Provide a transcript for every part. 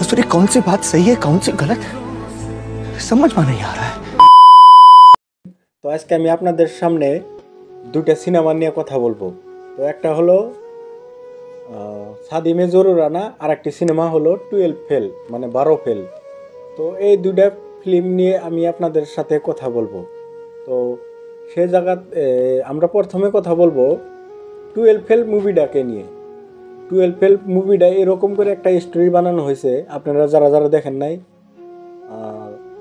फिर कौन सी बात सही है कौन सी गलत समझ में नहीं आ रहा है। তো আজকে আমি আপনাদের সামনে দুটো সিনেমা নিয়ে কথা বলবো। তো একটা হলো সাদি মে জরুর আনা, আর একটি সিনেমা হলো 12 ফেল মানে 12 ফেল। তো এই দুইটা ফিল্ম নিয়ে আমি আপনাদের সাথে কথা বলবো। তো সেই জায়গাতে আমরা প্রথমে কথা বলবো 12 ফেল মুভিটাকে নিয়ে। 12 ফেল মুভিটা এরকম করে একটা স্টোরি বানানো হয়েছে, আপনারা যারা যারা দেখেন নাই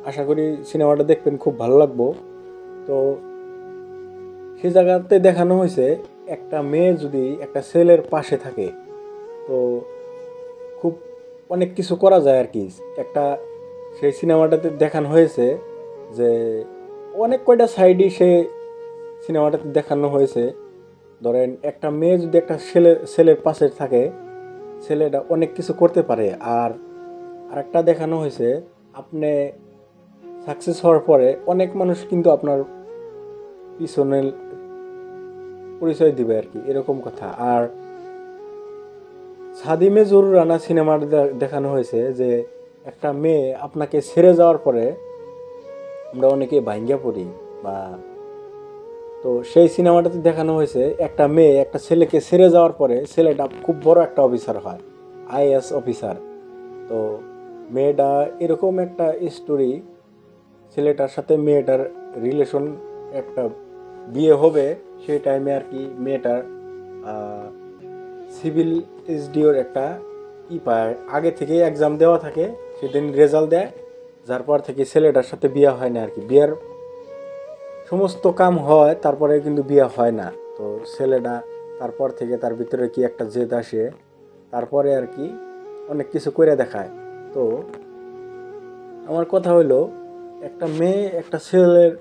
আশা করি সিনেমাটা দেখবেন, খুব ভালো লাগবো। তো সে জায়গাতে দেখানো হয়েছে একটা মেয়ে যদি একটা ছেলের পাশে থাকে তো খুব অনেক কিছু করা যায় আর কি। একটা সেই সিনেমাটাতে দেখানো হয়েছে যে অনেক কয়টা সাইডই সে সিনেমাটাতে দেখানো হয়েছে। ধরেন একটা মেয়ে যদি একটা ছেলের পাশে থাকে, ছেলেটা অনেক কিছু করতে পারে। আর আরেকটা দেখানো হয়েছে আপনি সাকসেস হওয়ার পরে অনেক মানুষ কিন্তু আপনার পিছনে পরিচয় দিবে আর কি, এরকম কথা। আর সাদি মে জরুর আনা সিনেমাটা দেখানো হয়েছে যে একটা মেয়ে আপনাকে ছেড়ে যাওয়ার পরে আমরা অনেকে ভাঙ্গা পড়ি বা। তো সেই সিনেমাটাতে দেখানো হয়েছে একটা মেয়ে একটা ছেলেকে ছেড়ে যাওয়ার পরে ছেলেটা খুব বড় একটা অফিসার হয়, আইএএস অফিসার। তো মেয়েটা এরকম একটা স্টোরি, ছেলেটার সাথে মেয়েটার রিলেশন, একটা বিয়ে হবে সেই টাইমে আর কি। মেয়েটার সিভিল এসডিওর একটা পায়, আগে থেকে এক্সাম দেওয়া থাকে, সেদিন রেজাল্ট দেয়, যার পর থেকে ছেলেটার সাথে বিয়ে হয় না আর কি। বিয়ের সমস্ত কাম হয় তারপরে কিন্তু বিয়ে হয় না। তো ছেলেটা তারপর থেকে তার ভিতরে কি একটা জেদ আসে, তারপরে আর কি অনেক কিছু করে দেখায়। তো আমার কথা হলো একটা মেয়ে একটা ছেলের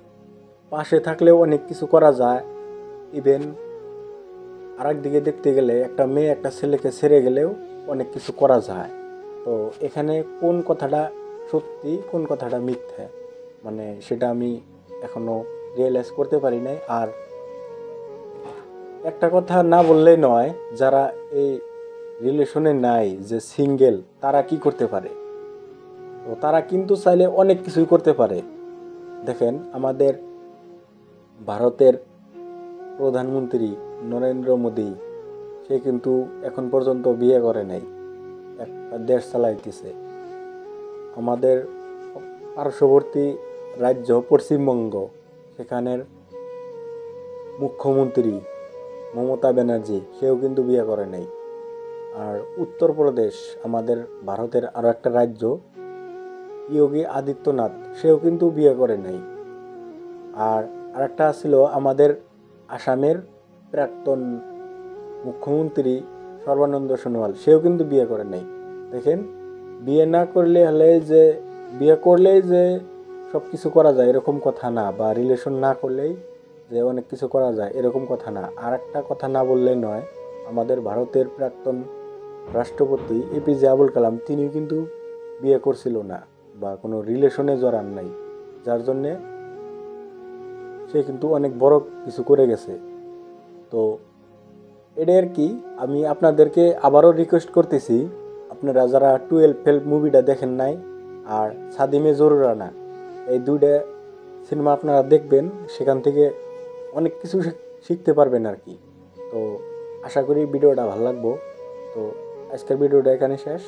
পাশে থাকলেও অনেক কিছু করা যায়। ইভেন আরেক দিকে দেখতে গেলে একটা মেয়ে একটা ছেলেকে ছেড়ে গেলেও অনেক কিছু করা যায়। তো এখানে কোন কথাটা সত্যি কোন কথাটা মিথ্যা মানে সেটা আমি এখনো রিয়েলাইজ করতে পারি নাই। আর একটা কথা না বললেই নয়, যারা এই রিলেশনে নাই, যে সিঙ্গেল, তারা কি করতে পারে? তো তারা কিন্তু চাইলে অনেক কিছুই করতে পারে। দেখেন আমাদের ভারতের প্রধানমন্ত্রী নরেন্দ্র মোদী, সে কিন্তু এখন পর্যন্ত বিয়ে করে নাই, একটা দেশ চালাইতেছে। আমাদের পার্শ্ববর্তী রাজ্য পশ্চিমবঙ্গ, সেখানের মুখ্যমন্ত্রী মমতা ব্যানার্জি, সেও কিন্তু বিয়ে করে নাই। আর উত্তরপ্রদেশ, আমাদের ভারতের আরও একটা রাজ্য, যোগী আদিত্যনাথ, সেও কিন্তু বিয়ে করে নাই। আর আরেকটা ছিল আমাদের আসামের প্রাক্তন মুখ্যমন্ত্রী সর্বানন্দ সোনোয়াল, সেও কিন্তু বিয়ে করে নাই। দেখেন, বিয়ে না করলে হলে যে বিয়ে করলেই যে সব কিছু করা যায় এরকম কথা না, বা রিলেশন না করলেই যে অনেক কিছু করা যায় এরকম কথা না। আর একটা কথা না বললে নয়, আমাদের ভারতের প্রাক্তন রাষ্ট্রপতি এপিজে আবুল কালাম, তিনিও কিন্তু বিয়ে করছিল না বা কোনো রিলেশনে জড়ান নাই, যার জন্যে সে কিন্তু অনেক বড় কিছু করে গেছে। তো এটাই আর কি। আমি আপনাদেরকে আবারও রিকোয়েস্ট করতেছি, আপনারা যারা 12 ফেল মুভিটা দেখেন নাই আর সাদি মে জরুর আনা, এই দুইটা সিনেমা আপনারা দেখবেন, সেখান থেকে অনেক কিছু শিখতে পারবেন আর কি। তো আশা করি ভিডিওটা ভালো লাগবো। তো আজকের ভিডিওটা এখানে শেষ।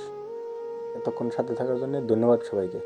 এতক্ষণ সাথে থাকার জন্য ধন্যবাদ সবাইকে।